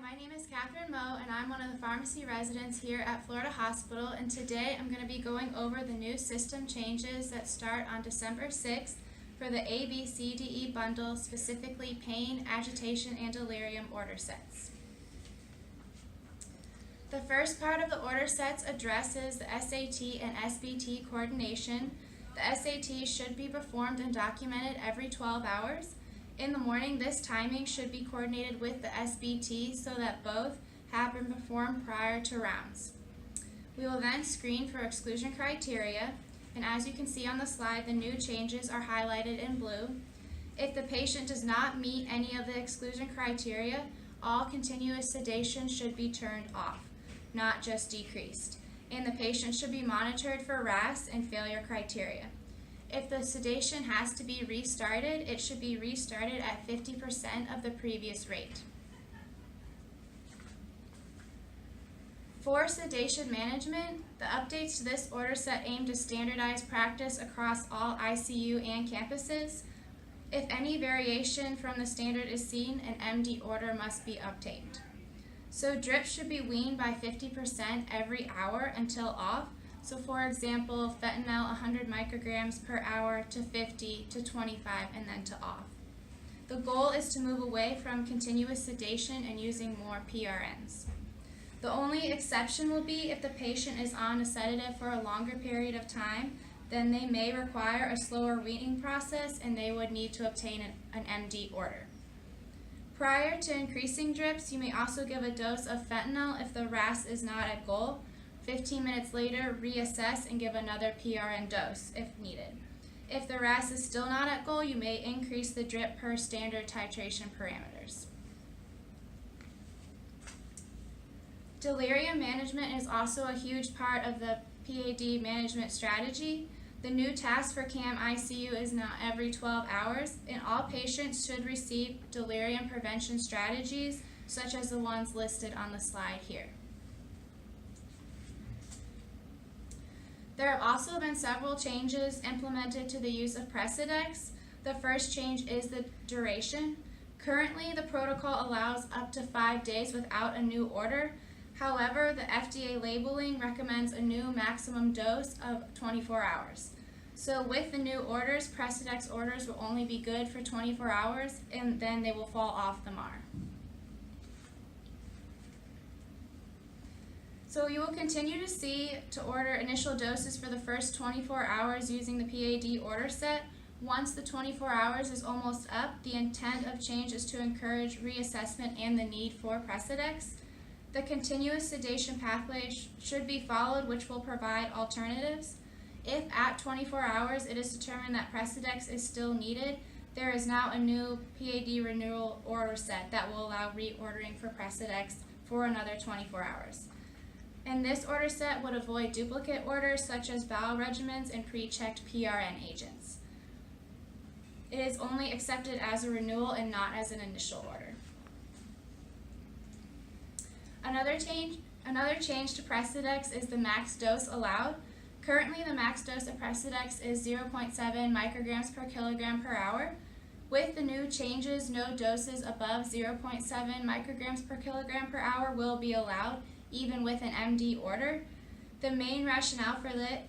My name is Catherine Moe, and I'm one of the pharmacy residents here at Florida Hospital, and today I'm going to be going over the new system changes that start on December 6th for the ABCDE bundle, specifically pain, agitation, and delirium order sets. The first part of the order sets addresses the SAT and SBT coordination. The SAT should be performed and documented every 12 hours. In the morning, this timing should be coordinated with the SBT so that both have been performed prior to rounds. We will then screen for exclusion criteria, and as you can see on the slide, the new changes are highlighted in blue. If the patient does not meet any of the exclusion criteria, all continuous sedation should be turned off, not just decreased, and the patient should be monitored for RAS and failure criteria. If the sedation has to be restarted, it should be restarted at 50% of the previous rate. For sedation management, the updates to this order set aim to standardize practice across all ICU and campuses. If any variation from the standard is seen, an MD order must be obtained. So drips should be weaned by 50% every hour until off. So for example, fentanyl 100 micrograms per hour to 50 to 25 and then to off. The goal is to move away from continuous sedation and using more PRNs. The only exception will be if the patient is on a sedative for a longer period of time, then they may require a slower weaning process and they would need to obtain an MD order. Prior to increasing drips, you may also give a dose of fentanyl if the RAS is not at goal. 15 minutes later, reassess and give another PRN dose if needed. If the RAS is still not at goal, you may increase the drip per standard titration parameters. Delirium management is also a huge part of the PAD management strategy. The new task for CAM ICU is now every 12 hours, and all patients should receive delirium prevention strategies, such as the ones listed on the slide here. There have also been several changes implemented to the use of Precedex. The first change is the duration. Currently, the protocol allows up to 5 days without a new order. However, the FDA labeling recommends a new maximum dose of 24 hours. So with the new orders, Precedex orders will only be good for 24 hours and then they will fall off the MAR. So you will continue to order initial doses for the first 24 hours using the PAD order set. Once the 24 hours is almost up, the intent of change is to encourage reassessment and the need for Precedex. The continuous sedation pathway should be followed, which will provide alternatives. If at 24 hours it is determined that Precedex is still needed, there is now a new PAD renewal order set that will allow reordering for Precedex for another 24 hours. And this order set would avoid duplicate orders such as bowel regimens and pre-checked PRN agents. It is only accepted as a renewal and not as an initial order. Another change to Precedex is the max dose allowed. Currently, the max dose of Precedex is 0.7 micrograms per kilogram per hour. With the new changes, no doses above 0.7 micrograms per kilogram per hour will be allowed, even with an MD order. The main rationale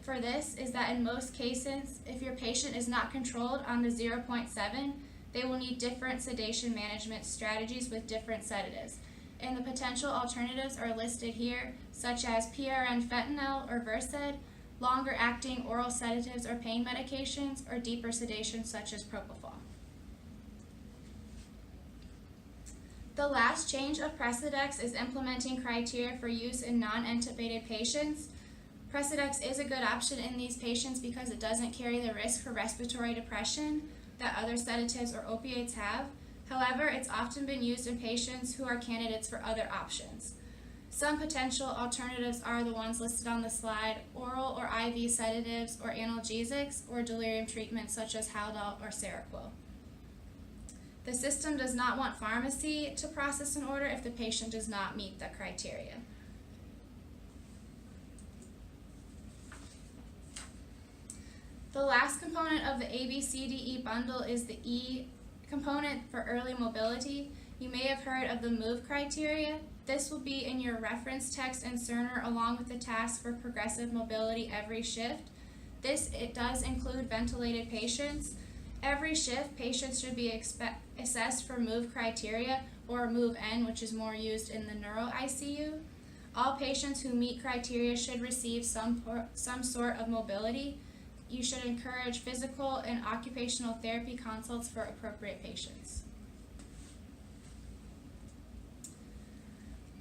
for this is that in most cases, if your patient is not controlled on the 0.7, they will need different sedation management strategies with different sedatives. And the potential alternatives are listed here, such as PRN fentanyl or Versed, longer acting oral sedatives or pain medications, or deeper sedation such as propofol. The last change of Precedex is implementing criteria for use in non-intubated patients. Precedex is a good option in these patients because it doesn't carry the risk for respiratory depression that other sedatives or opiates have. However, it's often been used in patients who are candidates for other options. Some potential alternatives are the ones listed on the slide: oral or IV sedatives or analgesics, or delirium treatments such as Haldol or Seroquel. The system does not want pharmacy to process an order if the patient does not meet the criteria. The last component of the ABCDE bundle is the E component for early mobility. You may have heard of the MOVE criteria. This will be in your reference text and Cerner along with the task for progressive mobility every shift. It does include ventilated patients. Every shift, patients should be assessed for MOVE criteria or MOVE-N, which is more used in the neuro ICU. All patients who meet criteria should receive some sort of mobility. You should encourage physical and occupational therapy consults for appropriate patients.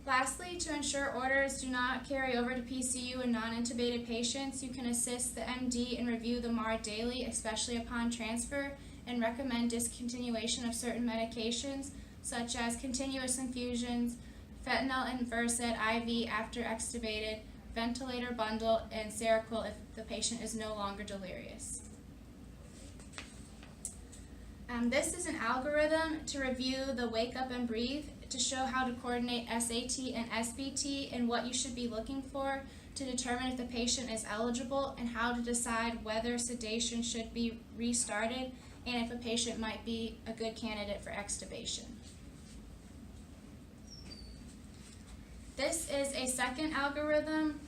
Lastly, to ensure orders do not carry over to PCU and non-intubated patients, you can assist the MD and review the MAR daily, especially upon transfer, and recommend discontinuation of certain medications, such as continuous infusions, fentanyl and Versed IV after extubated, ventilator bundle, and Seroquel if the patient is no longer delirious. This is an algorithm to review the wake up and breathe to show how to coordinate SAT and SBT and what you should be looking for to determine if the patient is eligible and how to decide whether sedation should be restarted and if a patient might be a good candidate for extubation. This is a second algorithm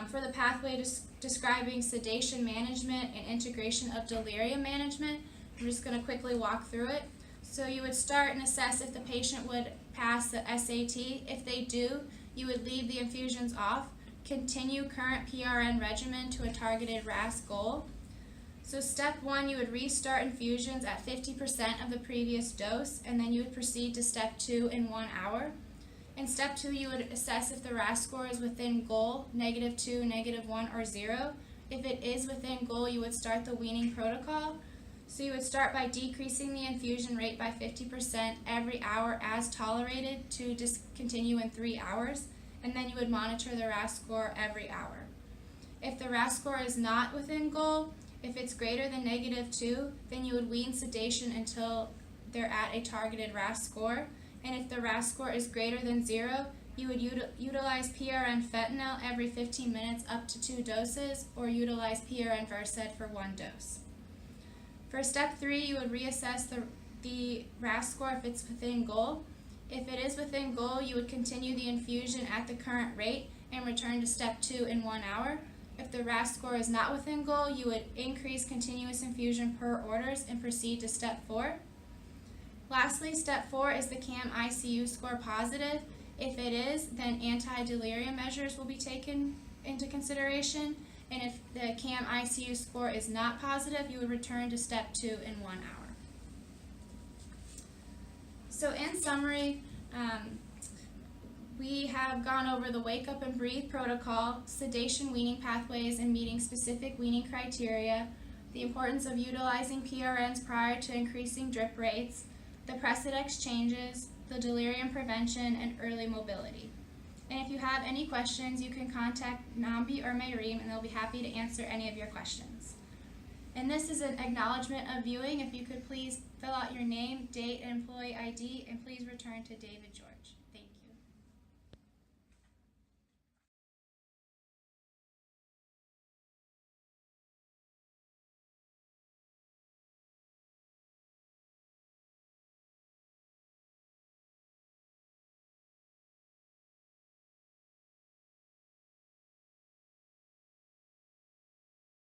for the pathway describing sedation management and integration of delirium management. I'm just going to quickly walk through it. So you would start and assess if the patient would pass the SAT. If they do, you would leave the infusions off, continue current PRN regimen to a targeted RAS goal. So step 1, you would restart infusions at 50% of the previous dose, and then you would proceed to step 2 in 1 hour. In step 2, you would assess if the RAS score is within goal, -2, -1, or 0. If it is within goal, you would start the weaning protocol. So you would start by decreasing the infusion rate by 50% every hour as tolerated to discontinue in 3 hours, and then you would monitor the RAS score every hour. If the RAS score is not within goal, if it's greater than -2, then you would wean sedation until they're at a targeted RAS score, and if the RAS score is greater than 0, you would utilize PRN fentanyl every 15 minutes up to 2 doses, or utilize PRN Versed for 1 dose. For step 3, you would reassess the RAS score if it's within goal. If it is within goal, you would continue the infusion at the current rate and return to step 2 in 1 hour. If the RAS score is not within goal, you would increase continuous infusion per orders and proceed to step 4. Lastly, step 4 is the CAM ICU score positive. If it is, then anti-delirium measures will be taken into consideration. And if the CAM ICU score is not positive, you would return to step 2 in 1 hour. So in summary, we have gone over the wake up and breathe protocol, sedation weaning pathways and meeting specific weaning criteria, the importance of utilizing PRNs prior to increasing drip rates, the Precedex changes, the delirium prevention, and early mobility. And if you have any questions, you can contact Nambi or Mayreem, and they'll be happy to answer any of your questions. And this is an acknowledgement of viewing. If you could please fill out your name, date, and employee ID, and please return to David George.